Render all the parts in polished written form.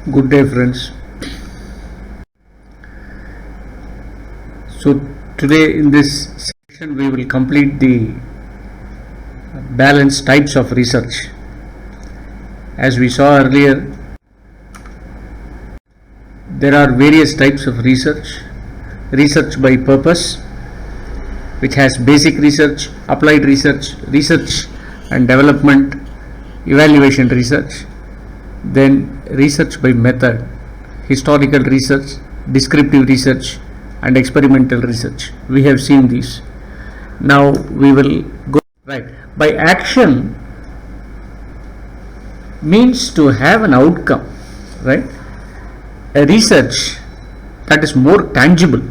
Good day, friends. So, today in this session, we will complete the balanced types of research. As we saw earlier, there are various types of research. Research by purpose, which has basic research, applied research, research and development, evaluation research. Then research by method, historical research, descriptive research and experimental research. We have seen these. Now we will go right. By action means to have an outcome, right? A research that is more tangible.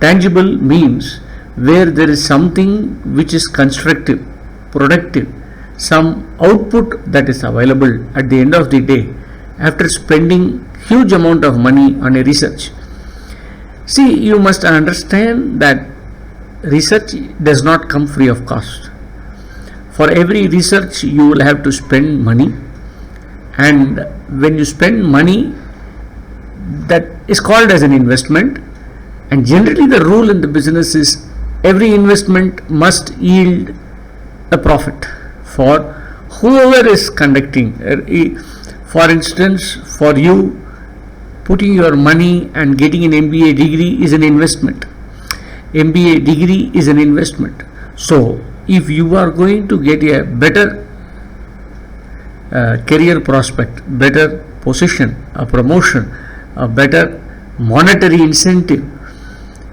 Tangible means where there is something which is constructive, productive, some output that is available at the end of the day after spending huge amount of money on a research. See, you must understand that research does not come free of cost. For every research you will have to spend money, and when you spend money, that is called as an investment. And generally the rule in the business is every investment must yield a profit for whoever is conducting. For instance, for you, putting your money and getting an MBA degree is an investment. MBA degree is an investment. So if you are going to get a better career prospect, better position, a promotion, a better monetary incentive,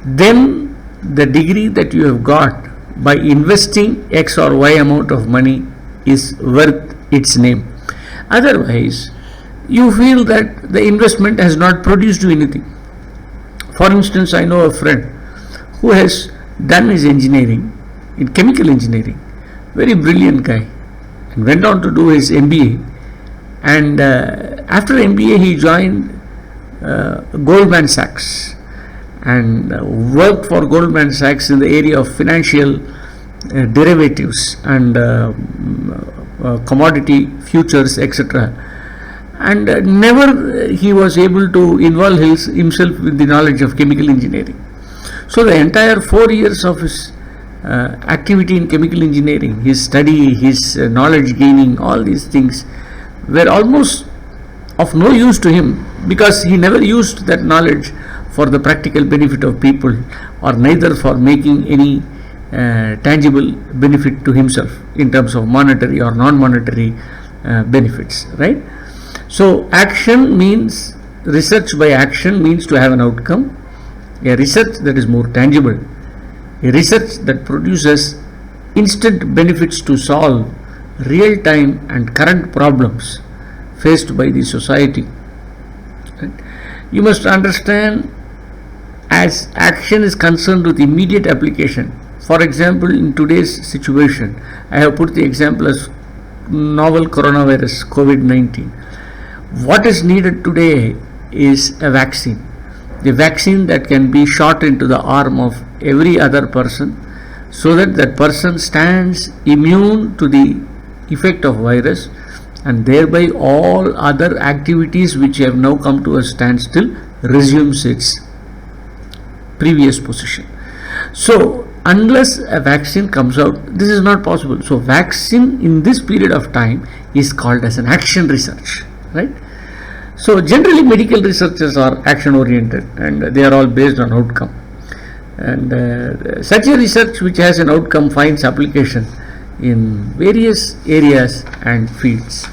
then the degree that you have got by investing X or Y amount of money is worth its name. Otherwise, you feel that the investment has not produced you anything. For instance, I know a friend who has done his engineering in chemical engineering, very brilliant guy, and went on to do his MBA. And after MBA, he joined Goldman Sachs and worked for Goldman Sachs in the area of financial derivatives and commodity futures, etc. And never he was able to involve himself with the knowledge of chemical engineering. So the entire 4 years of his activity in chemical engineering, his study, his knowledge gaining, all these things were almost of no use to him, because he never used that knowledge for the practical benefit of people, or neither for making any tangible benefit to himself in terms of monetary or non-monetary benefits, right? So action means, research by action means to have an outcome, a research that is more tangible, a research that produces instant benefits to solve real-time and current problems faced by the society. Right? You must understand, as action is concerned with immediate application. For example, in today's situation, I have put the example as novel coronavirus, COVID-19. What is needed today is a vaccine. The vaccine that can be shot into the arm of every other person, so that that person stands immune to the effect of virus, and thereby all other activities which have now come to a standstill resumes its previous position. So unless a vaccine comes out, this is not possible. So vaccine in this period of time is called as an action research, right? So generally medical researchers are action oriented, and they are all based on outcome. And such a research which has an outcome finds application in various areas and fields.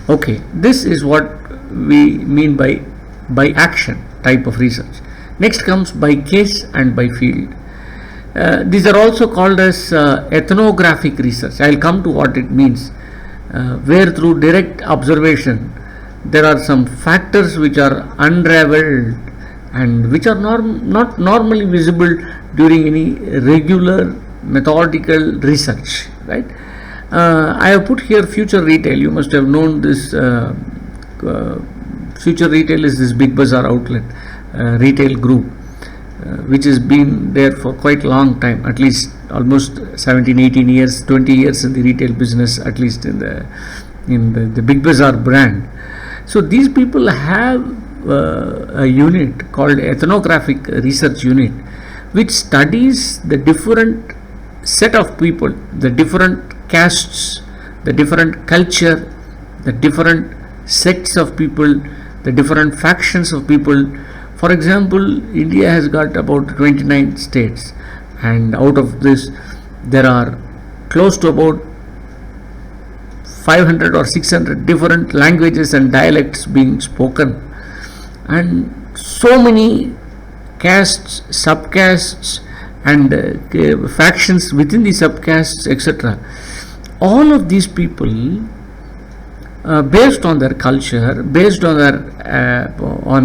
Okay, this is what we mean by action type of research. Next comes by case and by field. These are also called as ethnographic research. I will come to what it means, where through direct observation there are some factors which are unraveled and which are not normally visible during any regular methodical research, right? I have put here future retail. You must have known this. Future retail is this Big Bazaar outlet retail group, which has been there for quite a long time, at least almost 17-18 years, 20 years in the retail business, at least in the Big Bazaar brand. So these people have a unit called ethnographic research unit, which studies the different set of people, the different castes, the different culture, the different sects of people, the different factions of people. For example, India has got about 29 states, and out of this there are close to about 500 or 600 different languages and dialects being spoken, and so many castes, subcastes, and factions within the subcastes, etc. All of these people, based on their culture, based on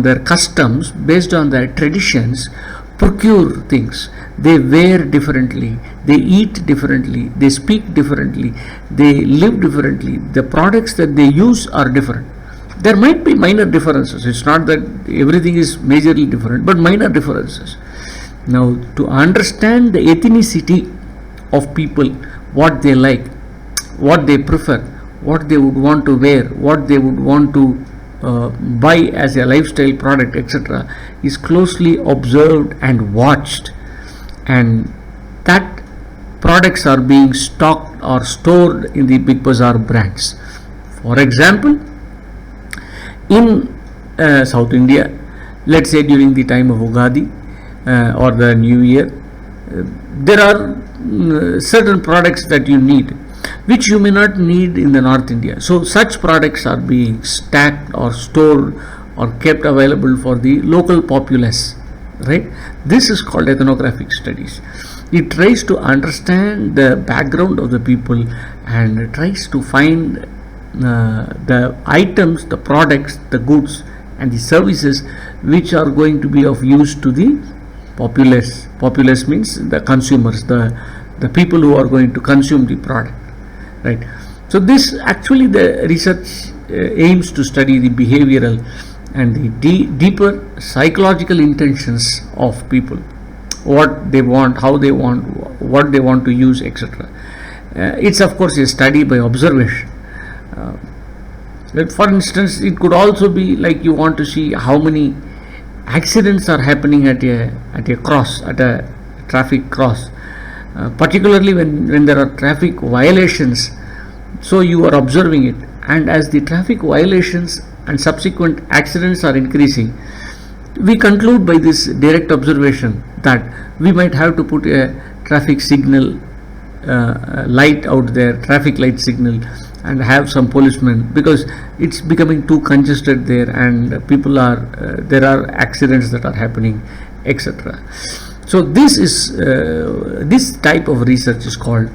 their customs, based on their traditions, procure things. They wear differently, they eat differently, they speak differently, they live differently. The products that they use are different. There might be minor differences. It's not that everything is majorly different, but minor differences. Now, to understand the ethnicity of people, what they like, what they prefer, what they would want to wear, what they would want to buy as a lifestyle product, etc., is closely observed and watched, and that products are being stocked or stored in the Big Bazaar brands. For example, in South India, let's say during the time of Ugadi or the New Year, there are certain products that you need, which you may not need in the North India. So such products are being stacked or stored or kept available for the local populace, right? This is called ethnographic studies. It tries to understand the background of the people and tries to find the items, the products, the goods and the services which are going to be of use to the populace. Populace means the consumers, the people who are going to consume the product, right? So this actually, the research aims to study the behavioral and the deeper psychological intentions of people, what they want, how they want, what they want to use, etc. It's of course a study by observation. For instance, it could also be like you want to see how many accidents are happening at a cross, at a traffic cross, particularly when there are traffic violations. So you are observing it, and as the traffic violations and subsequent accidents are increasing, we conclude by this direct observation that we might have to put a traffic signal light out there, traffic light signal, and have some policemen, because it's becoming too congested there, and people are there are accidents that are happening, etc. So this is this type of research is called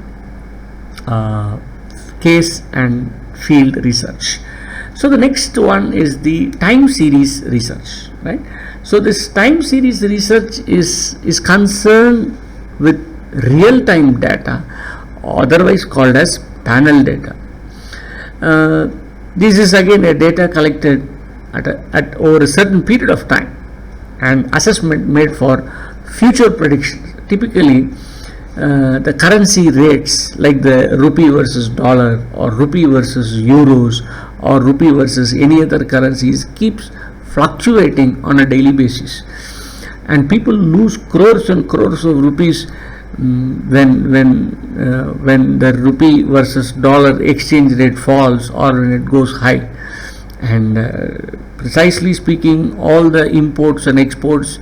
case and field research. So the next one is the time series research, right? So this time series research is concerned with real time data, otherwise called as panel data. This is again a data collected at over a certain period of time and assessment made for future predictions. Typically, the currency rates like the rupee versus dollar or rupee versus euros or rupee versus any other currencies keeps fluctuating on a daily basis, and people lose crores and crores of rupees when the rupee versus dollar exchange rate falls or when it goes high. And precisely speaking, all the imports and exports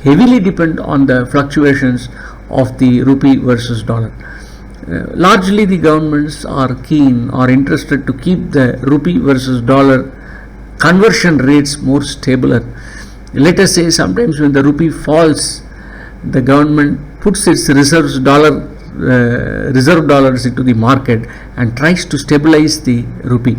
heavily depend on the fluctuations of the rupee versus dollar. Largely the governments are keen or interested to keep the rupee versus dollar conversion rates more stable. Let us say sometimes when the rupee falls, the government puts its reserve dollars into the market and tries to stabilize the rupee.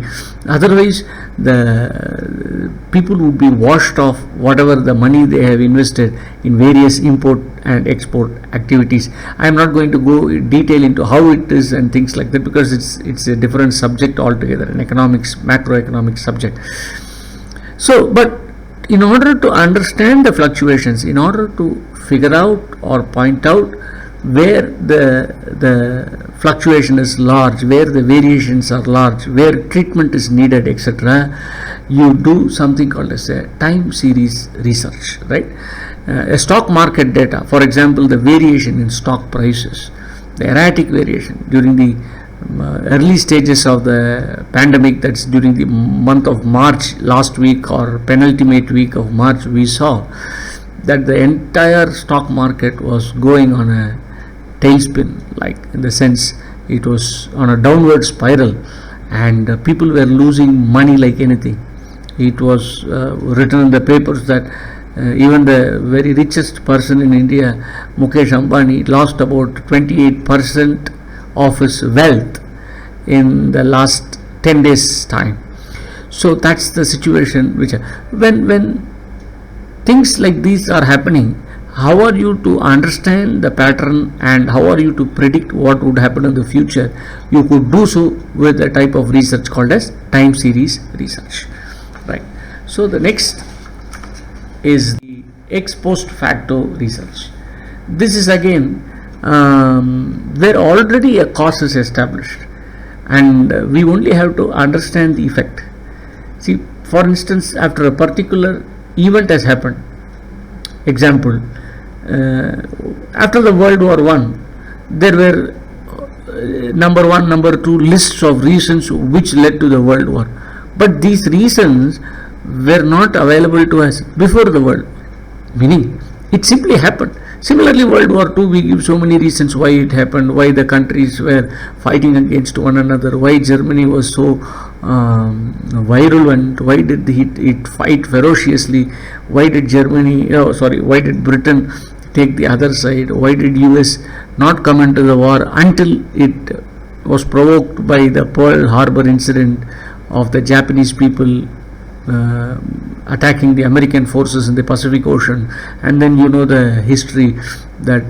Otherwise, the people would be washed off whatever the money they have invested in various import and export activities. I am not going to go in detail into how it is and things like that, because it's a different subject altogether, an economics, macroeconomic subject. So, but in order to understand the fluctuations, in order to figure out or point out where the fluctuation is large, where the variations are large, where treatment is needed, etc., you do something called as a time series research, right? A stock market data, for example, the variation in stock prices, the erratic variation during the early stages of the pandemic, that's during the month of March last week or penultimate week of March, we saw that the entire stock market was going on a tailspin, like in the sense it was on a downward spiral, and people were losing money like anything. It was written in the papers that even the very richest person in India, Mukesh Ambani, lost about 28% of his wealth in the last 10 days time. So that's the situation which when things like these are happening, how are you to understand the pattern and how are you to predict what would happen in the future? You could do so with a type of research called as time series research, right? So the next is the ex post facto research. This is again where already a cause is established and we only have to understand the effect. See, for instance, after a particular event has happened, example, after the World War I, there were number one, number two lists of reasons which led to the World War, but these reasons were not available to us before the World War, meaning it simply happened. Similarly, World War II, we give so many reasons why it happened, why the countries were fighting against one another, why Germany was so virulent, why did it fight ferociously, why did why did Britain take the other side, why did US not come into the war until it was provoked by the Pearl Harbor incident of the Japanese people attacking the American forces in the Pacific Ocean, and then you know the history that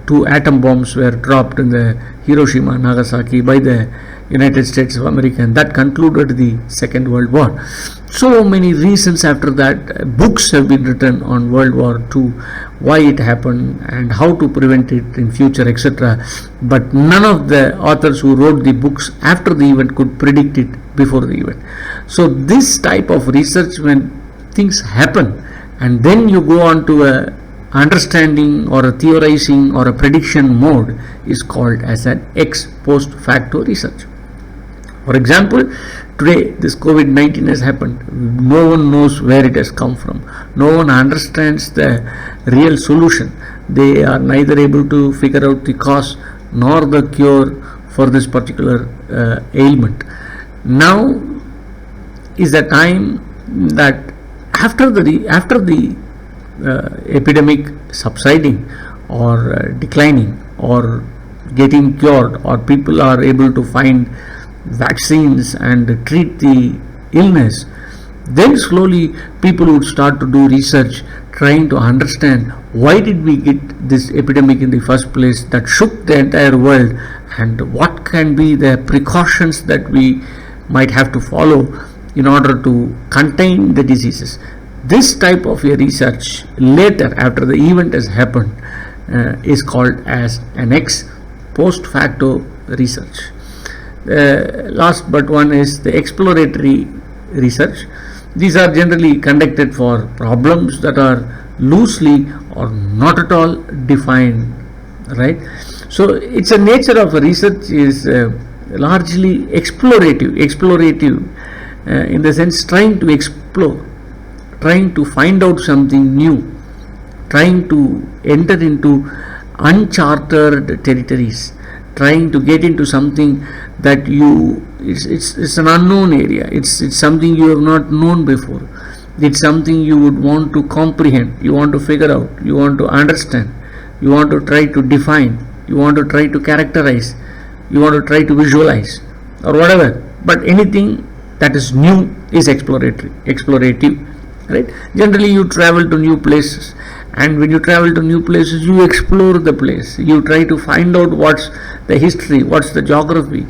2 atom bombs were dropped in the Hiroshima and Nagasaki by the United States of America, and that concluded the Second World War. So many reasons after that, books have been written on World War II, why it happened and how to prevent it in future, etc. But none of the authors who wrote the books after the event could predict it before the event. So this type of research, when things happen and then you go on to a understanding or a theorizing or a prediction mode, is called as an ex post facto research. For example, today this COVID-19 has happened. No one knows where it has come from. No one understands the real solution. They are neither able to figure out the cause nor the cure for this particular ailment. Now is the time that after the epidemic subsiding or declining or getting cured, or people are able to find vaccines and treat the illness, then slowly people would start to do research trying to understand why did we get this epidemic in the first place that shook the entire world, and what can be the precautions that we might have to follow in order to contain the diseases. This type of a research later, after the event has happened, is called as an ex post facto research. Last but one is the exploratory research. These are generally conducted for problems that are loosely or not at all defined, right? So it's a nature of a research is largely explorative in the sense trying to explore, trying to find out something new, trying to enter into uncharted territories, trying to get into something that it's an unknown area, it's something you have not known before, it's something you would want to comprehend, you want to figure out, you want to understand, you want to try to define, you want to try to characterize, you want to try to visualize or whatever. But anything that is new is explorative, right? Generally you travel to new places, and when you travel to new places you explore the place, you try to find out what's the history, what's the geography,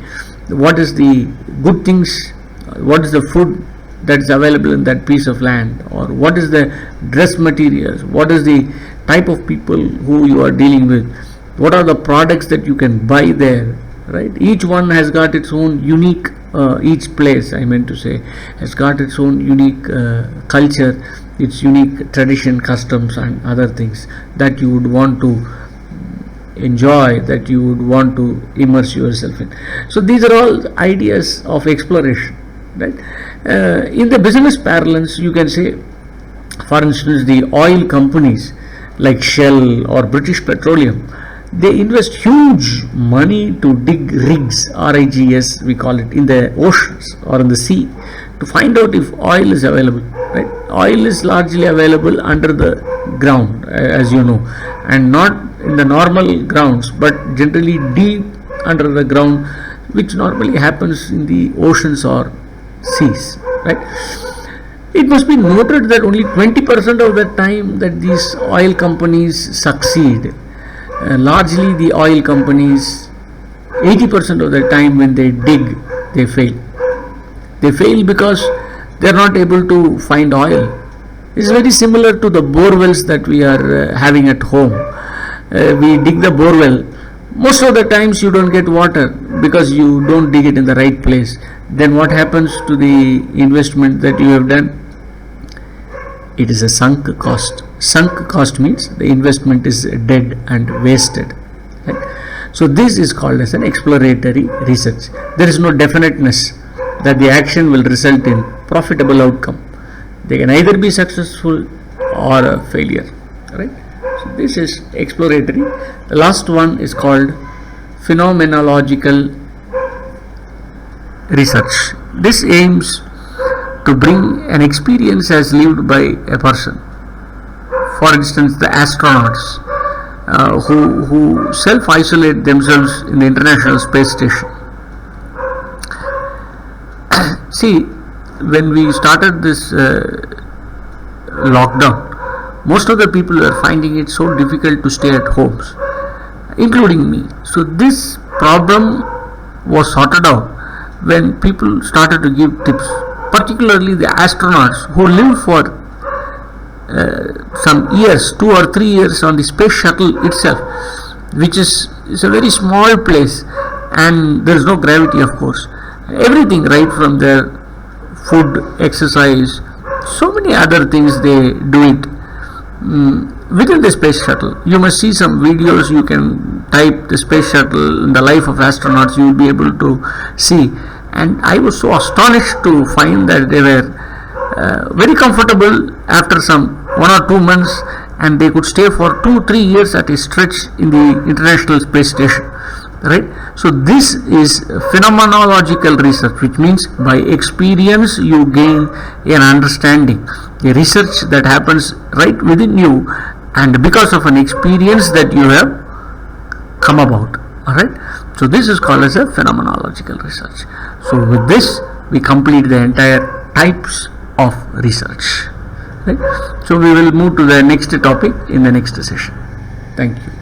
what is the good things, what is the food that is available in that piece of land, or what is the dress materials, what is the type of people who you are dealing with, what are the products that you can buy there, right? Each one has got its own unique, each place, I meant to say, has got its own unique culture, its unique tradition, customs, and other things that you would want to enjoy, that you would want to immerse yourself in. So these are all ideas of exploration, right? In the business parlance, you can say, for instance, the oil companies like Shell or British Petroleum, they invest huge money to dig rigs, RIGS we call it, in the oceans or in the sea to find out if oil is available, right? Oil is largely available under the ground, as you know, and not in the normal grounds, but generally deep under the ground, which normally happens in the oceans or seas, right? It must be noted that only 20% of the time that these oil companies succeed. Largely the oil companies, 80% of the time when they dig, they fail. They fail because they are not able to find oil. It's very similar to the bore wells that we are having at home. We dig the bore well. Most of the times you don't get water because you don't dig it in the right place. Then what happens to the investment that you have done? It is a sunk cost. Sunk cost means the investment is dead and wasted, right? So this is called as an exploratory research. There is no definiteness that the action will result in profitable outcome. They can either be successful or a failure, right? So this is exploratory. The last one is called phenomenological research. This aims to bring an experience as lived by a person. For instance, the astronauts who self-isolate themselves in the International Space Station. See, when we started this lockdown, most of the people were finding it so difficult to stay at homes, including me. So this problem was sorted out when people started to give tips, particularly the astronauts who lived for some years, 2 or 3 years on the space shuttle itself, which is a very small place, and there is no gravity, of course. Everything, right from their food, exercise, so many other things, they do it within the space shuttle. You must see some videos. You can type the space shuttle in the life of astronauts, you will be able to see. And I was so astonished to find that they were very comfortable after some 1 or 2 months, and they could stay for 2-3 years at a stretch in the International Space Station, right? So this is phenomenological research, which means by experience you gain an understanding, a research that happens right within you, and because of an experience that you have come about. Alright, so this is called as a phenomenological research. So with this we complete the entire types of research. Right? So we will move to the next topic in the next session. Thank you.